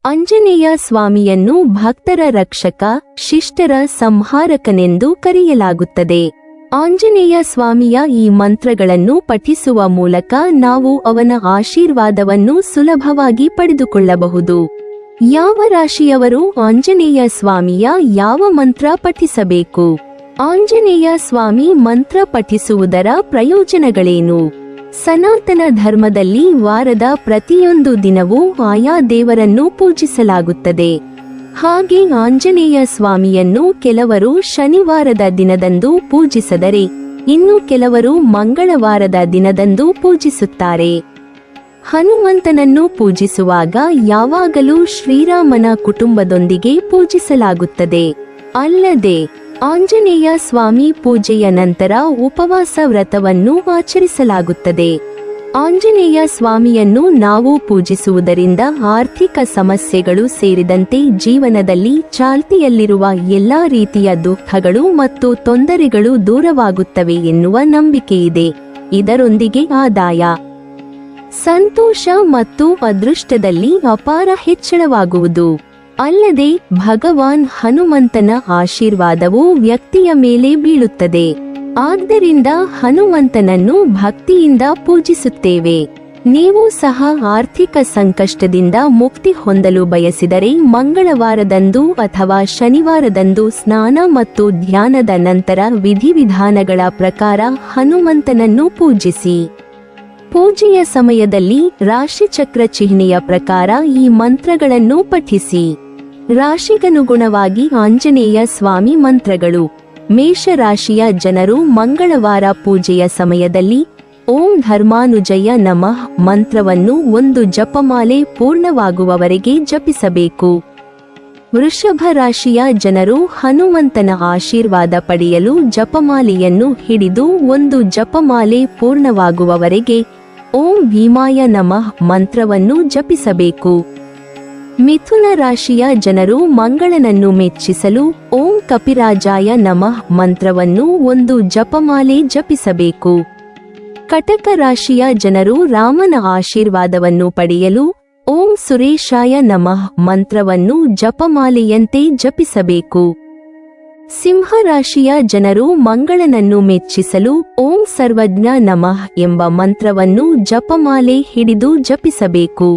ಆಂಜನೇಯ ಸ್ವಾಮಿಯನ್ನು ಭಕ್ತರ ರಕ್ಷಕ, ಶಿಷ್ಟರ ಸಂಹಾರಕನೆಂದು ಕರೆಯಲಾಗುತ್ತದೆ. ಆಂಜನೇಯ ಸ್ವಾಮಿಯ ಈ ಮಂತ್ರಗಳನ್ನು ಪಠಿಸುವ ಮೂಲಕ ನಾವು ಅವನ ಆಶೀರ್ವಾದವನ್ನು ಸುಲಭವಾಗಿ ಪಡೆದುಕೊಳ್ಳಬಹುದು. ಯಾವ ರಾಶಿಯವರು ಆಂಜನೇಯ ಸ್ವಾಮಿಯ ಯಾವ ಮಂತ್ರ ಪಠಿಸಬೇಕು? ಆಂಜನೇಯ ಸ್ವಾಮಿ ಮಂತ್ರ ಪಠಿಸುವುದರ ಪ್ರಯೋಜನಗಳೇನು? ಸನಾತನ ಧರ್ಮದಲ್ಲಿ ವಾರದ ಪ್ರತಿಯೊಂದು ದಿನವೂ ಆಯಾ ದೇವರನ್ನು ಪೂಜಿಸಲಾಗುತ್ತದೆ. ಹಾಗೆ ಆಂಜನೇಯ ಸ್ವಾಮಿಯನ್ನು ಕೆಲವರು ಶನಿವಾರದ ದಿನದಂದು ಪೂಜಿಸಿದರೆ, ಇನ್ನು ಕೆಲವರು ಮಂಗಳವಾರದ ದಿನದಂದು ಪೂಜಿಸುತ್ತಾರೆ. ಹನುಮಂತನನ್ನು ಪೂಜಿಸುವಾಗ ಯಾವಾಗಲೂ ಶ್ರೀರಾಮನ ಕುಟುಂಬದೊಂದಿಗೆ ಪೂಜಿಸಲಾಗುತ್ತದೆ. ಅಲ್ಲದೆ ಆಂಜನೇಯ ಸ್ವಾಮಿ ಪೂಜೆಯ ನಂತರ ಉಪವಾಸ ವ್ರತವನ್ನು ಆಚರಿಸಲಾಗುತ್ತದೆ. ಆಂಜನೇಯ ಸ್ವಾಮಿಯನ್ನು ನಾವು ಪೂಜಿಸುವುದರಿಂದ ಆರ್ಥಿಕ ಸಮಸ್ಯೆಗಳು ಸೇರಿದಂತೆ ಜೀವನದಲ್ಲಿ ಚಾಲ್ತಿಯಲ್ಲಿರುವ ಎಲ್ಲಾ ರೀತಿಯ ದುಃಖಗಳು ಮತ್ತು ತೊಂದರೆಗಳು ದೂರವಾಗುತ್ತವೆ ಎನ್ನುವ ನಂಬಿಕೆಯಿದೆ. ಇದರೊಂದಿಗೆ ಆದಾಯ, ಸಂತೋಷ ಮತ್ತು ಅದೃಷ್ಟದಲ್ಲಿ ಅಪಾರ ಹೆಚ್ಚಳವಾಗುವುದು. ಅಲ್ಲದೆ ಭಗವಾನ್ ಹನುಮಂತನ ಆಶೀರ್ವಾದವು ವ್ಯಕ್ತಿಯ ಮೇಲೆ ಬೀಳುತ್ತದೆ. ಆದ್ದರಿಂದ ಹನುಮಂತನನ್ನು ಭಕ್ತಿಯಿಂದ ಪೂಜಿಸುತ್ತೇವೆ. ನೀವು ಸಹ ಆರ್ಥಿಕ ಸಂಕಷ್ಟದಿಂದ ಮುಕ್ತಿ ಹೊಂದಲು ಬಯಸಿದರೆ ಮಂಗಳವಾರದಂದು ಅಥವಾ ಶನಿವಾರದಂದು ಸ್ನಾನ ಮತ್ತು ಧ್ಯಾನದ ನಂತರ ವಿಧಿವಿಧಾನಗಳ ಪ್ರಕಾರ ಹನುಮಂತನನ್ನು ಪೂಜಿಸಿ. ಪೂಜೆಯ ಸಮಯದಲ್ಲಿ ರಾಶಿಚಕ್ರ ಚಿಹ್ನೆಯ ಪ್ರಕಾರ ಈ ಮಂತ್ರಗಳನ್ನು ಪಠಿಸಿ. ರಾಶಿಗನುಗುಣವಾಗಿ ಆಂಜನೇಯ ಸ್ವಾಮಿ ಮಂತ್ರಗಳು. ಮೇಷರಾಶಿಯ ಜನರು ಮಂಗಳವಾರ ಪೂಜೆಯ ಸಮಯದಲ್ಲಿ ಓಂ ಧರ್ಮಾನುಜಯ ನಮಃ ಮಂತ್ರವನ್ನು ಒಂದು ಜಪಮಾಲೆ ಪೂರ್ಣವಾಗುವವರೆಗೆ ಜಪಿಸಬೇಕು. ವೃಷಭ ರಾಶಿಯ ಜನರು ಹನುಮಂತನ ಆಶೀರ್ವಾದ ಪಡೆಯಲು ಜಪಮಾಲೆಯನ್ನು ಹಿಡಿದು ಒಂದು ಜಪಮಾಲೆ ಪೂರ್ಣವಾಗುವವರೆಗೆ ಓಂ ಭೀಮಾಯ ನಮಃ ಮಂತ್ರವನ್ನು ಜಪಿಸಬೇಕು. ಮಿಥುನ ರಾಶಿಯ ಜನರು ಮಂಗಳನನ್ನು ಮೆಚ್ಚಿಸಲು ಓಂ ಕಪಿರಾಜಾಯ ನಮಃ ಮಂತ್ರವನ್ನು ಒಂದು ಜಪಮಾಲೆ ಜಪಿಸಬೇಕು. ಕಟಕ ರಾಶಿಯ ಜನರು ರಾಮನ ಆಶೀರ್ವಾದವನ್ನು ಪಡೆಯಲು ಓಂ ಸುರೇಶಾಯ ನಮಃ ಮಂತ್ರವನ್ನು ಜಪಮಾಲೆಯಂತೆ ಜಪಿಸಬೇಕು. ಸಿಂಹ ರಾಶಿಯ ಜನರು ಮಂಗಳನನ್ನು ಮೆಚ್ಚಿಸಲು ಓಂ ಸರ್ವಜ್ಞ ನಮಃ ಎಂಬ ಮಂತ್ರವನ್ನು ಜಪಮಾಲೆ ಹಿಡಿದು ಜಪಿಸಬೇಕು.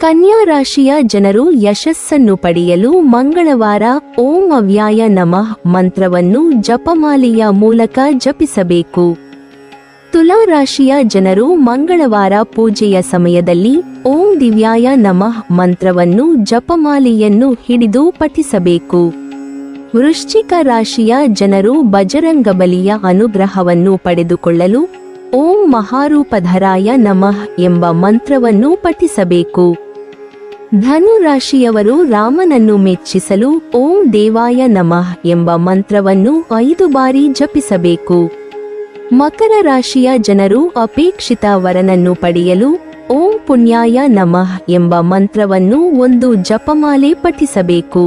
ಕನ್ಯಾ ರಾಶಿಯ ಜನರು ಯಶಸ್ಸನ್ನು ಪಡೆಯಲು ಮಂಗಳವಾರ ಓಂ ಅವ್ಯಾಯ ನಮಃ ಮಂತ್ರವನ್ನು ಜಪಮಾಲೆಯ ಮೂಲಕ ಜಪಿಸಬೇಕು. ತುಲಾ ರಾಶಿಯ ಜನರು ಮಂಗಳವಾರ ಪೂಜೆಯ ಸಮಯದಲ್ಲಿ ಓಂ ದಿವ್ಯಾಯ ನಮಃ ಮಂತ್ರವನ್ನು ಜಪಮಾಲೆಯನ್ನು ಹಿಡಿದು ಪಠಿಸಬೇಕು. ವೃಶ್ಚಿಕ ರಾಶಿಯ ಜನರು ಬಜರಂಗಬಲಿಯ ಅನುಗ್ರಹವನ್ನು ಪಡೆದುಕೊಳ್ಳಲು ಓಂ ಮಹಾರೂಪಧರಾಯ ನಮಃ ಎಂಬ ಮಂತ್ರವನ್ನು ಪಠಿಸಬೇಕು. ಧನು ರಾಶಿಯವರು ರಾಮನನ್ನು ಮೆಚ್ಚಿಸಲು ಓಂ ದೇವಾಯ ನಮಃ ಎಂಬ ಮಂತ್ರವನ್ನು 5 ಬಾರಿ ಜಪಿಸಬೇಕು. ಮಕರ ರಾಶಿಯ ಜನರು ಅಪೇಕ್ಷಿತ ವರನನ್ನು ಪಡೆಯಲು ಓಂ ಪುಣ್ಯಾಯ ನಮಃ ಎಂಬ ಮಂತ್ರವನ್ನು ಒಂದು ಜಪಮಾಲೆ ಪಠಿಸಬೇಕು.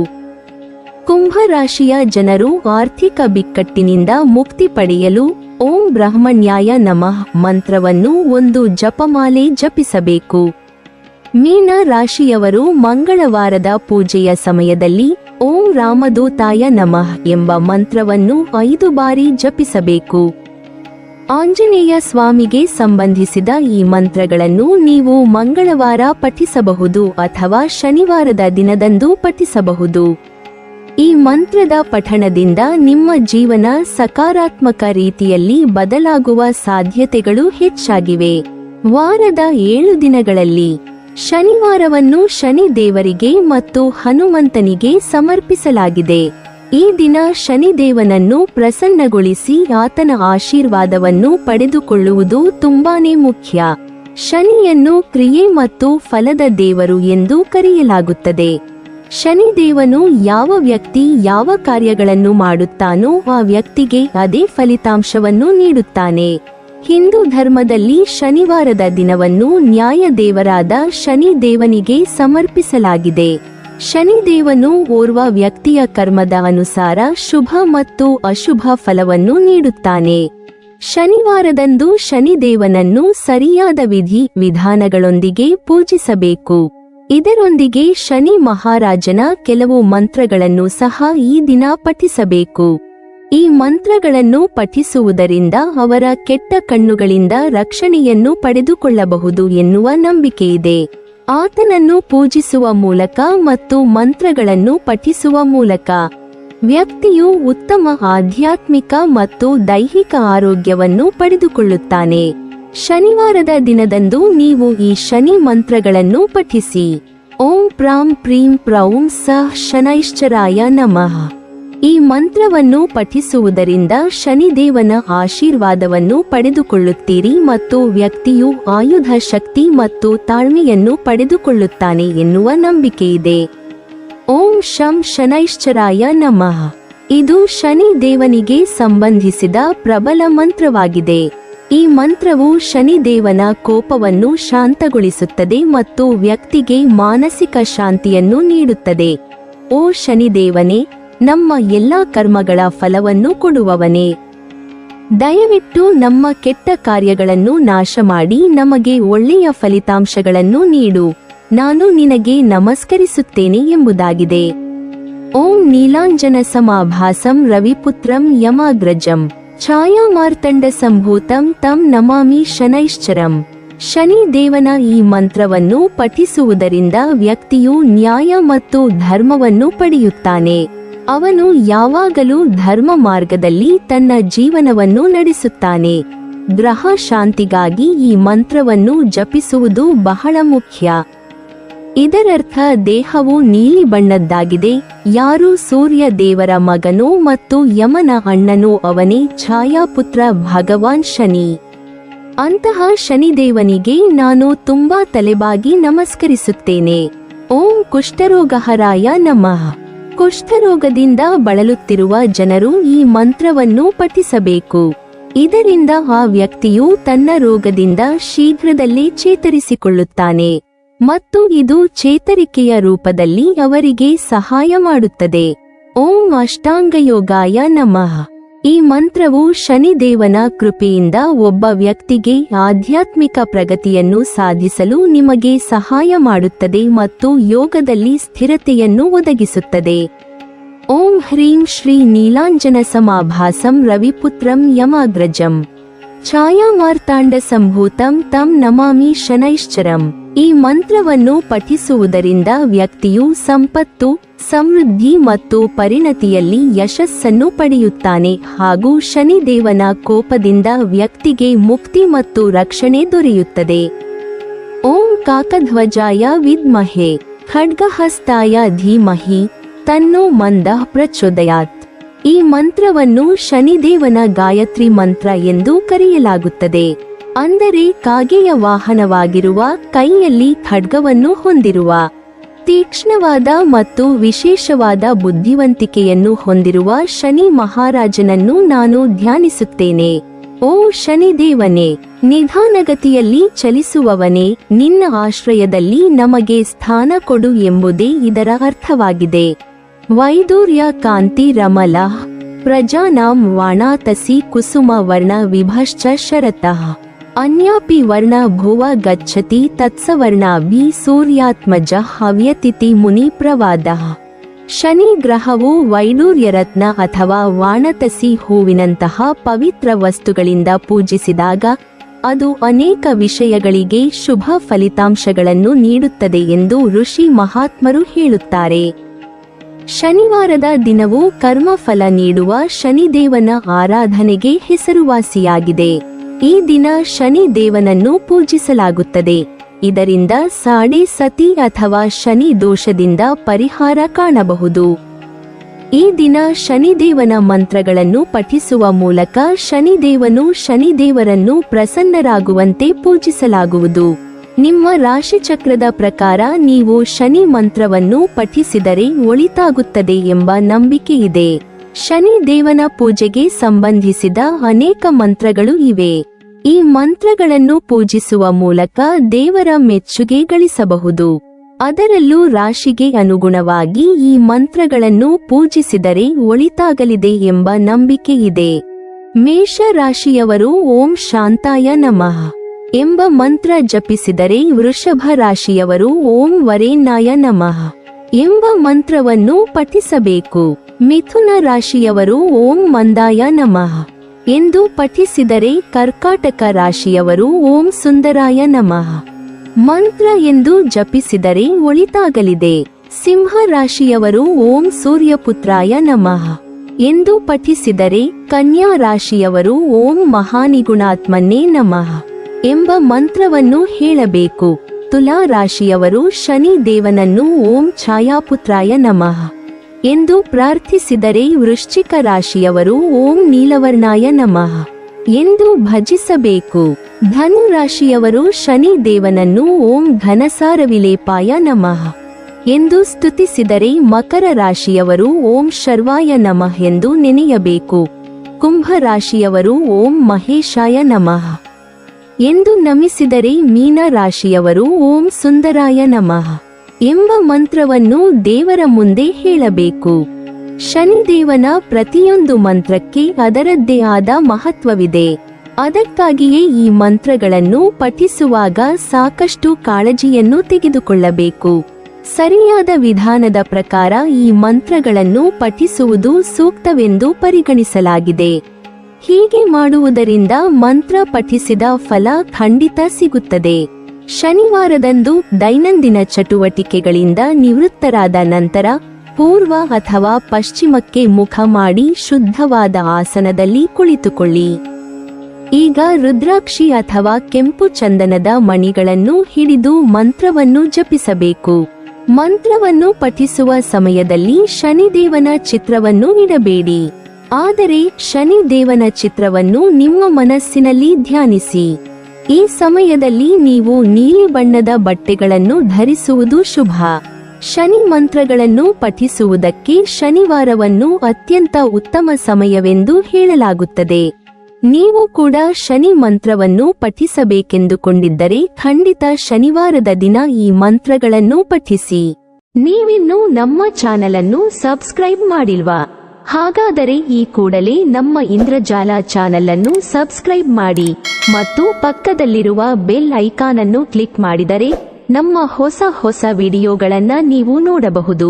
ಕುಂಭ ರಾಶಿಯ ಜನರು ಆರ್ಥಿಕ ಬಿಕ್ಕಟ್ಟಿನಿಂದ ಮುಕ್ತಿ ಪಡೆಯಲು ಓಂ ಬ್ರಹ್ಮಣ್ಯಾಯ ನಮಃ ಮಂತ್ರವನ್ನು ಒಂದು ಜಪಮಾಲೆ ಜಪಿಸಬೇಕು. ಮೀನ ರಾಶಿಯವರು ಮಂಗಳವಾರದ ಪೂಜೆಯ ಸಮಯದಲ್ಲಿ ಓಂ ರಾಮದೂತಾಯ ನಮಃ ಎಂಬ ಮಂತ್ರವನ್ನು 5 ಬಾರಿ ಜಪಿಸಬೇಕು. ಆಂಜನೇಯ ಸ್ವಾಮಿಗೆ ಸಂಬಂಧಿಸಿದ ಈ ಮಂತ್ರಗಳನ್ನು ನೀವು ಮಂಗಳವಾರ ಪಠಿಸಬಹುದು ಅಥವಾ ಶನಿವಾರದ ದಿನದಂದು ಪಠಿಸಬಹುದು. ಈ ಮಂತ್ರದ ಪಠಣದಿಂದ ನಿಮ್ಮ ಜೀವನ ಸಕಾರಾತ್ಮಕ ರೀತಿಯಲ್ಲಿ ಬದಲಾಗುವ ಸಾಧ್ಯತೆಗಳು ಹೆಚ್ಚಾಗಿವೆ. ವಾರದ 7 ದಿನಗಳಲ್ಲಿ ಶನಿವಾರವನ್ನು ಶನಿ ದೇವರಿಗೆ ಮತ್ತು ಹನುಮಂತನಿಗೆ ಸಮರ್ಪಿಸಲಾಗಿದೆ. ಈ ದಿನ ಶನಿದೇವನನ್ನು ಪ್ರಸನ್ನಗೊಳಿಸಿ ಆತನ ಆಶೀರ್ವಾದವನ್ನು ಪಡೆದುಕೊಳ್ಳುವುದು ತುಂಬಾನೇ ಮುಖ್ಯ. ಶನಿಯನ್ನು ಕ್ರಿಯೆ ಮತ್ತು ಫಲದ ದೇವರು ಎಂದು ಕರೆಯಲಾಗುತ್ತದೆ. ಶನಿದೇವನು ಯಾವ ವ್ಯಕ್ತಿ ಯಾವ ಕಾರ್ಯಗಳನ್ನು ಮಾಡುತ್ತಾನೋ ಆ ವ್ಯಕ್ತಿಗೆ ಅದೇ ಫಲಿತಾಂಶವನ್ನು ನೀಡುತ್ತಾನೆ. ಹಿಂದೂ ಧರ್ಮದಲ್ಲಿ ಶನಿವಾರದ ದಿನವನ್ನು ನ್ಯಾಯ ದೇವರಾದ ಶನಿ ದೇವನಿಗೆ ಸಮರ್ಪಿಸಲಾಗಿದೆ. ಶನಿದೇವನು ಓರ್ವ ವ್ಯಕ್ತಿಯ ಕರ್ಮದ ಅನುಸಾರ ಶುಭ ಮತ್ತು ಅಶುಭ ಫಲವನ್ನು ನೀಡುತ್ತಾನೆ. ಶನಿವಾರದಂದು ಶನಿದೇವನನ್ನು ಸರಿಯಾದ ವಿಧಿ ವಿಧಾನಗಳೊಂದಿಗೆ ಪೂಜಿಸಬೇಕು. ಇದರೊಂದಿಗೆ ಶನಿ ಮಹಾರಾಜನ ಕೆಲವು ಮಂತ್ರಗಳನ್ನು ಸಹ ಈ ದಿನ ಪಠಿಸಬೇಕು. ಈ ಮಂತ್ರಗಳನ್ನು ಪಠಿಸುವುದರಿಂದ ಅವರ ಕೆಟ್ಟ ಕಣ್ಣುಗಳಿಂದ ರಕ್ಷಣೆಯನ್ನು ಪಡೆದುಕೊಳ್ಳಬಹುದು ಎನ್ನುವ ನಂಬಿಕೆಯಿದೆ. ಆತನನ್ನು ಪೂಜಿಸುವ ಮೂಲಕ ಮತ್ತು ಮಂತ್ರಗಳನ್ನು ಪಠಿಸುವ ಮೂಲಕ ವ್ಯಕ್ತಿಯು ಉತ್ತಮ ಆಧ್ಯಾತ್ಮಿಕ ಮತ್ತು ದೈಹಿಕ ಆರೋಗ್ಯವನ್ನು ಪಡೆದುಕೊಳ್ಳುತ್ತಾನೆ. ಶನಿವಾರದ ದಿನದಂದು ನೀವು ಈ ಶನಿ ಮಂತ್ರಗಳನ್ನು ಪಠಿಸಿ. ಓಂ ಪ್ರಾಂ ಪ್ರೀಂ ಪ್ರೌಂ ಸಃ ಶನೈಶ್ಚರಾಯ ನಮಃ. ಈ ಮಂತ್ರವನ್ನು ಪಠಿಸುವುದರಿಂದ ಶನಿದೇವನ ಆಶೀರ್ವಾದವನ್ನು ಪಡೆದುಕೊಳ್ಳುತ್ತೀರಿ ಮತ್ತು ವ್ಯಕ್ತಿಯು ಆಯುಧ ಶಕ್ತಿ ಮತ್ತು ತಾಳ್ಮೆಯನ್ನು ಪಡೆದುಕೊಳ್ಳುತ್ತಾನೆ ಎನ್ನುವ ನಂಬಿಕೆಯಿದೆ. ಓಂ ಶಂ ಶನೈಶ್ಚರಾಯ ನಮಃ. ಇದು ಶನಿ ದೇವನಿಗೆ ಸಂಬಂಧಿಸಿದ ಪ್ರಬಲ ಮಂತ್ರವಾಗಿದೆ. ಈ ಮಂತ್ರವು ಶನಿದೇವನ ಕೋಪವನ್ನು ಶಾಂತಗೊಳಿಸುತ್ತದೆ ಮತ್ತು ವ್ಯಕ್ತಿಗೆ ಮಾನಸಿಕ ಶಾಂತಿಯನ್ನು ನೀಡುತ್ತದೆ. ಓ ಶನಿದೇವನೇ, ನಮ್ಮ ಎಲ್ಲಾ ಕರ್ಮಗಳ ಫಲವನ್ನು ಕೊಡುವವನೇ, ದಯವಿಟ್ಟು ನಮ್ಮ ಕೆಟ್ಟ ಕಾರ್ಯಗಳನ್ನು ನಾಶ ಮಾಡಿ ನಮಗೆ ಒಳ್ಳೆಯ ಫಲಿತಾಂಶಗಳನ್ನು ನೀಡು. ನಾನು ನಿನಗೆ ನಮಸ್ಕರಿಸುತ್ತೇನೆ ಎಂಬುದಾಗಿದೆ. ಓಂ ನೀಲಾಂಜನ ಸಮಾಭಾಸಂ ರವಿಪುತ್ರಂ ಯಮಾಗ್ರಜಂ ಛಾಯಾಮಾರ್ತಂಡ ಸಂಭೂತಂ ತಂ ನಮಾಮಿ ಶನೈಶ್ಚರಂ. ಶನಿ ದೇವನ ಈ ಮಂತ್ರವನ್ನು ಪಠಿಸುವುದರಿಂದ ವ್ಯಕ್ತಿಯು ನ್ಯಾಯ ಮತ್ತು ಧರ್ಮವನ್ನು ಪಡೆಯುತ್ತಾನೆ. ಅವನು ಯಾವಾಗಲೂ ಧರ್ಮ ಮಾರ್ಗದಲ್ಲಿ ತನ್ನ ಜೀವನವನ್ನು ನಡೆಸುತ್ತಾನೆ. ಗ್ರಹ ಶಾಂತಿಗಾಗಿ ಈ ಮಂತ್ರವನ್ನು ಜಪಿಸುವುದು ಬಹಳ ಮುಖ್ಯ. ಇದರರ್ಥ ದೇಹವು ನೀಲಿ ಬಣ್ಣದ್ದಾಗಿದೆ. ಯಾರು ಸೂರ್ಯ ದೇವರ ಮಗನೋ ಮತ್ತು ಯಮನ ಅಣ್ಣನೋ ಅವನೇ ಛಾಯಾಪುತ್ರ ಭಗವಾನ್ ಶನಿ. ಅಂತಹ ಶನಿದೇವನಿಗೆ ನಾನು ತುಂಬಾ ತಲೆಬಾಗಿ ನಮಸ್ಕರಿಸುತ್ತೇನೆ. ಓಂ ಕುಷ್ಠರೋಗಹರಾಯ ನಮಃ. ಕುಷ್ಠರೋಗದಿಂದ ಬಳಲುತ್ತಿರುವ ಜನರು ಈ ಮಂತ್ರವನ್ನು ಪಠಿಸಬೇಕು. ಇದರಿಂದ ಆ ವ್ಯಕ್ತಿಯು ತನ್ನ ರೋಗದಿಂದ ಶೀಘ್ರದಲ್ಲೇ ಚೇತರಿಸಿಕೊಳ್ಳುತ್ತಾನೆ ಮತ್ತು ಇದು ಚೇತರಿಕೆಯ ರೂಪದಲ್ಲಿ ಅವರಿಗೆ ಸಹಾಯ ಮಾಡುತ್ತದೆ. ಓಂ ಅಷ್ಟಾಂಗಯೋಗಾಯ ನಮಃ. ಈ ಮಂತ್ರವು ಶನಿದೇವನ ಕೃಪೆಯಿಂದ ಒಬ್ಬ ವ್ಯಕ್ತಿಗೆ ಆಧ್ಯಾತ್ಮಿಕ ಪ್ರಗತಿಯನ್ನು ಸಾಧಿಸಲು ನಿಮಗೆ ಸಹಾಯ ಮಾಡುತ್ತದೆ ಮತ್ತು ಯೋಗದಲ್ಲಿ ಸ್ಥಿರತೆಯನ್ನು ಒದಗಿಸುತ್ತದೆ. ಓಂ ಹ್ರೀಂ ಶ್ರೀ ನೀಲಾಂಜನ ಸಮಾಭಾಸಂ ರವಿಪುತ್ರಂ ಯಮಾಗ್ರಜಂ ಛಾಯಾಮಾರ್ತಾಂಡ ಸಂಭೂತಂ ತಂ ನಮಾಮಿ ಶನೈಶ್ಚರಂ. ಈ ಮಂತ್ರವನ್ನು ಪಠಿಸುವುದರಿಂದ ವ್ಯಕ್ತಿಯು ಸಂಪತ್ತು, ಸಮೃದ್ಧಿ ಮತ್ತು ಪರಿಣತಿಯಲ್ಲಿ ಯಶಸ್ಸನ್ನು ಪಡೆಯುತ್ತಾನೆ ಹಾಗೂ ಶನಿದೇವನ ಕೋಪದಿಂದ ವ್ಯಕ್ತಿಗೆ ಮುಕ್ತಿ ಮತ್ತು ರಕ್ಷಣೆ ದೊರೆಯುತ್ತದೆ. ಓಂ ಕಾಕಧ್ವಜಾಯ ವಿದ್ಮಹೆ ಖಡ್ಗಹಸ್ತಾಯ ಧೀಮಹಿ ತನ್ನೋ ಮಂದಃ ಪ್ರಚೋದಯಾತ್. ಈ ಮಂತ್ರವನ್ನು ಶನಿದೇವನ ಗಾಯತ್ರಿ ಮಂತ್ರ ಎಂದು ಕರೆಯಲಾಗುತ್ತದೆ. ಅಂದರೆ ಕಾಗೆಯ ವಾಹನವಾಗಿರುವ, ಕೈಯಲ್ಲಿ ಖಡ್ಗವನ್ನು ಹೊಂದಿರುವ, ತೀಕ್ಷ್ಣವಾದ ಮತ್ತು ವಿಶೇಷವಾದ ಬುದ್ಧಿವಂತಿಕೆಯನ್ನು ಹೊಂದಿರುವ ಶನಿ ಮಹಾರಾಜನನ್ನು ನಾನು ಧ್ಯಾನಿಸುತ್ತೇನೆ. ಓ ಶನಿದೇವನೇ, ನಿಧಾನಗತಿಯಲ್ಲಿ ಚಲಿಸುವವನೇ, ನಿನ್ನ ಆಶ್ರಯದಲ್ಲಿ ನಮಗೆ ಸ್ಥಾನ ಕೊಡು ಎಂಬುದೇ ಇದರ ಅರ್ಥವಾಗಿದೆ. ವೈದೂರ್ಯ ಕಾಂತಿ ರಮಲ ಪ್ರಜಾನಾಂ ವಾಣಾತಸಿ ಕುಸುಮ ವರ್ಣ ವಿಭಶ್ಚ ಶರತಃ ಅನ್ಯಾಪಿ ವರ್ಣ ಭುವ ಗಚ್ಚತಿ ತತ್ಸವರ್ಣಾಭಿ ಸೂರ್ಯಾತ್ಮಜ ಹವ್ಯತಿಥಿ ಮುನಿ ಪ್ರವಾದ. ಶನಿ ಗ್ರಹವು ವೈಡೂರ್ಯರತ್ನ ಅಥವಾ ವಾಣತಸಿ ಹೂವಿನಂತಹ ಪವಿತ್ರ ವಸ್ತುಗಳಿಂದ ಪೂಜಿಸಿದಾಗ ಅದು ಅನೇಕ ವಿಷಯಗಳಿಗೆ ಶುಭ ಫಲಿತಾಂಶಗಳನ್ನು ನೀಡುತ್ತದೆ ಎಂದು ಋಷಿ ಮಹಾತ್ಮರು ಹೇಳುತ್ತಾರೆ. ಶನಿವಾರದ ದಿನವು ಕರ್ಮಫಲ ನೀಡುವ ಶನಿದೇವನ ಆರಾಧನೆಗೆ ಹೆಸರುವಾಸಿಯಾಗಿದೆ. ಈ ದಿನ ಶನಿ ದೇವನನ್ನು ಪೂಜಿಸಲಾಗುತ್ತದೆ. ಇದರಿಂದ ಸಾಡೆ ಸತಿ ಅಥವಾ ಶನಿ ದೋಷದಿಂದ ಪರಿಹಾರ ಕಾಣಬಹುದು. ಈ ದಿನ ಶನಿದೇವನ ಮಂತ್ರಗಳನ್ನು ಪಠಿಸುವ ಮೂಲಕ ಶನಿದೇವರನ್ನು ಪ್ರಸನ್ನರಾಗುವಂತೆ ಪೂಜಿಸಲಾಗುವುದು. ನಿಮ್ಮ ರಾಶಿಚಕ್ರದ ಪ್ರಕಾರ ನೀವು ಶನಿ ಮಂತ್ರವನ್ನು ಪಠಿಸಿದರೆ ಒಳಿತಾಗುತ್ತದೆ ಎಂಬ ನಂಬಿಕೆಯಿದೆ. ಶನಿ ದೇವನ ಪೂಜೆಗೆ ಸಂಬಂಧಿಸಿದ ಅನೇಕ ಮಂತ್ರಗಳು ಇವೆ. ಈ ಮಂತ್ರಗಳನ್ನು ಪೂಜಿಸುವ ಮೂಲಕ ದೇವರ ಮೆಚ್ಚುಗೆ ಗಳಿಸಬಹುದು. ಅದರಲ್ಲೂ ರಾಶಿಗೆ ಅನುಗುಣವಾಗಿ ಈ ಮಂತ್ರಗಳನ್ನು ಪೂಜಿಸಿದರೆ ಒಳಿತಾಗಲಿದೆ ಎಂಬ ನಂಬಿಕೆಯಿದೆ. ಮೇಷ ರಾಶಿಯವರು ಓಂ ಶಾಂತಾಯ ನಮಃ. ಎಂಬ ಮಂತ್ರ ಜಪಿಸಿದರೆ ವೃಷಭ ರಾಶಿಯವರು ಓಂ ವರೇಣ್ಯಾಯ ನಮಃ ಎಂಬ ಮಂತ್ರವನ್ನು ಪಠಿಸಬೇಕು. ಮಿಥುನ ರಾಶಿಯವರು ಓಂ ಮಂದಾಯ ನಮಃ ಎಂದು ಪಠಿಸಿದರೆ ಕರ್ಕಾಟಕ ರಾಶಿಯವರು ಓಂ ಸುಂದರಾಯ ನಮಃ ಮಂತ್ರ ಎಂದು ಜಪಿಸಿದರೆ ಒಳಿತಾಗಲಿದೆ. ಸಿಂಹ ರಾಶಿಯವರು ಓಂ ಸೂರ್ಯಪುತ್ರಾಯ ನಮಃ ಎಂದು ಪಠಿಸಿದರೆ ಕನ್ಯಾ ರಾಶಿಯವರು ಓಂ ಮಹಾನಿಗುಣಾತ್ಮನ್ನೇ ನಮಃ ಎಂಬ ಮಂತ್ರವನ್ನು ಹೇಳಬೇಕು. ತುಲಾ ರಾಶಿಯವರು ಶನಿ ದೇವನನ್ನು ಓಂ ಛಾಯಾಪುತ್ರಾಯ ನಮಃ ಎಂದು ಪ್ರಾರ್ಥಿಸಿದರೆ ವೃಶ್ಚಿಕ ರಾಶಿಯವರು ಓಂ ನೀಲವರ್ಣಾಯ ನಮಃ ಎಂದು ಭಜಿಸಬೇಕು. ಧನು ರಾಶಿಯವರು ಶನಿ ದೇವನನ್ನು ಓಂ ಘನಸಾರ ವಿಲೇಪಾಯ ನಮಃ ಎಂದು ಸ್ತುತಿಸಿದರೆ ಮಕರ ರಾಶಿಯವರು ಓಂ ಶರ್ವಾಯ ನಮಃ ಎಂದು ನೆನೆಯಬೇಕು. ಕುಂಭ ರಾಶಿಯವರು ಓಂ ಮಹೇಶಾಯ ನಮಃ ಎಂದು ನಮಿಸಿದರೆ ಮೀನ ರಾಶಿಯವರು ಓಂ ಸುಂದರಾಯ ನಮಃ ಎಂಬ ಮಂತ್ರವನ್ನು ದೇವರ ಮುಂದೆ ಹೇಳಬೇಕು. ಶನಿದೇವನ ಪ್ರತಿಯೊಂದು ಮಂತ್ರಕ್ಕೆ ಅದರದ್ದೇ ಆದ ಮಹತ್ವವಿದೆ. ಅದಕ್ಕಾಗಿಯೇ ಈ ಮಂತ್ರಗಳನ್ನು ಪಠಿಸುವಾಗ ಸಾಕಷ್ಟು ಕಾಳಜಿಯನ್ನು ತೆಗೆದುಕೊಳ್ಳಬೇಕು. ಸರಿಯಾದ ವಿಧಾನದ ಪ್ರಕಾರ ಈ ಮಂತ್ರಗಳನ್ನು ಪಠಿಸುವುದು ಸೂಕ್ತವೆಂದು ಪರಿಗಣಿಸಲಾಗಿದೆ. ಹೀಗೆ ಮಾಡುವುದರಿಂದ ಮಂತ್ರ ಪಠಿಸಿದ ಫಲ ಖಂಡಿತ ಸಿಗುತ್ತದೆ. ಶನಿವಾರದಂದು ದೈನಂದಿನ ಚಟುವಟಿಕೆಗಳಿಂದ ನಿವೃತ್ತರಾದ ನಂತರ ಪೂರ್ವ ಅಥವಾ ಪಶ್ಚಿಮಕ್ಕೆ ಮುಖ ಮಾಡಿ ಶುದ್ಧವಾದ ಆಸನದಲ್ಲಿ ಕುಳಿತುಕೊಳ್ಳಿ. ಈಗ ರುದ್ರಾಕ್ಷಿ ಅಥವಾ ಕೆಂಪು ಚಂದನದ ಮಣಿಗಳನ್ನು ಹಿಡಿದು ಮಂತ್ರವನ್ನು ಜಪಿಸಬೇಕು. ಮಂತ್ರವನ್ನು ಪಠಿಸುವ ಸಮಯದಲ್ಲಿ ಶನಿದೇವನ ಚಿತ್ರವನ್ನು ಇಡಬೇಡಿ. ಆದರೆ ಶನಿದೇವನ ಚಿತ್ರವನ್ನು ನಿಮ್ಮ ಮನಸ್ಸಿನಲ್ಲಿ ಧ್ಯಾನಿಸಿ. ಈ ಸಮಯದಲ್ಲಿ ನೀವು ನೀಲಿ ಬಣ್ಣದ ಬಟ್ಟೆಗಳನ್ನು ಧರಿಸುವುದು ಶುಭ. ಶನಿ ಮಂತ್ರಗಳನ್ನು ಪಠಿಸುವುದಕ್ಕೆ ಶನಿವಾರವನ್ನು ಅತ್ಯಂತ ಉತ್ತಮ ಸಮಯವೆಂದು ಹೇಳಲಾಗುತ್ತದೆ. ನೀವು ಕೂಡ ಶನಿ ಮಂತ್ರವನ್ನು ಪಠಿಸಬೇಕೆಂದುಕೊಂಡಿದ್ದರೆ ಖಂಡಿತ ಶನಿವಾರದ ದಿನ ಈ ಮಂತ್ರಗಳನ್ನು ಪಠಿಸಿ. ನೀವಿನ್ನೂ ನಮ್ಮ ಚಾನೆಲ್ ಅನ್ನು ಸಬ್ಸ್ಕ್ರೈಬ್ ಮಾಡಿಲ್ವಾ? ಹಾಗಾದರೆ ಈ ಕೂಡಲೇ ನಮ್ಮ ಇಂದ್ರಜಾಲ ಚಾನೆಲ್ ಅನ್ನು ಸಬ್ಸ್ಕ್ರೈಬ್ ಮಾಡಿ ಮತ್ತು ಪಕ್ಕದಲ್ಲಿರುವ ಬೆಲ್ ಐಕಾನ್ ಅನ್ನು ಕ್ಲಿಕ್ ಮಾಡಿದರೆ ನಮ್ಮ ಹೊಸ ವಿಡಿಯೋಗಳನ್ನು ನೀವು ನೋಡಬಹುದು.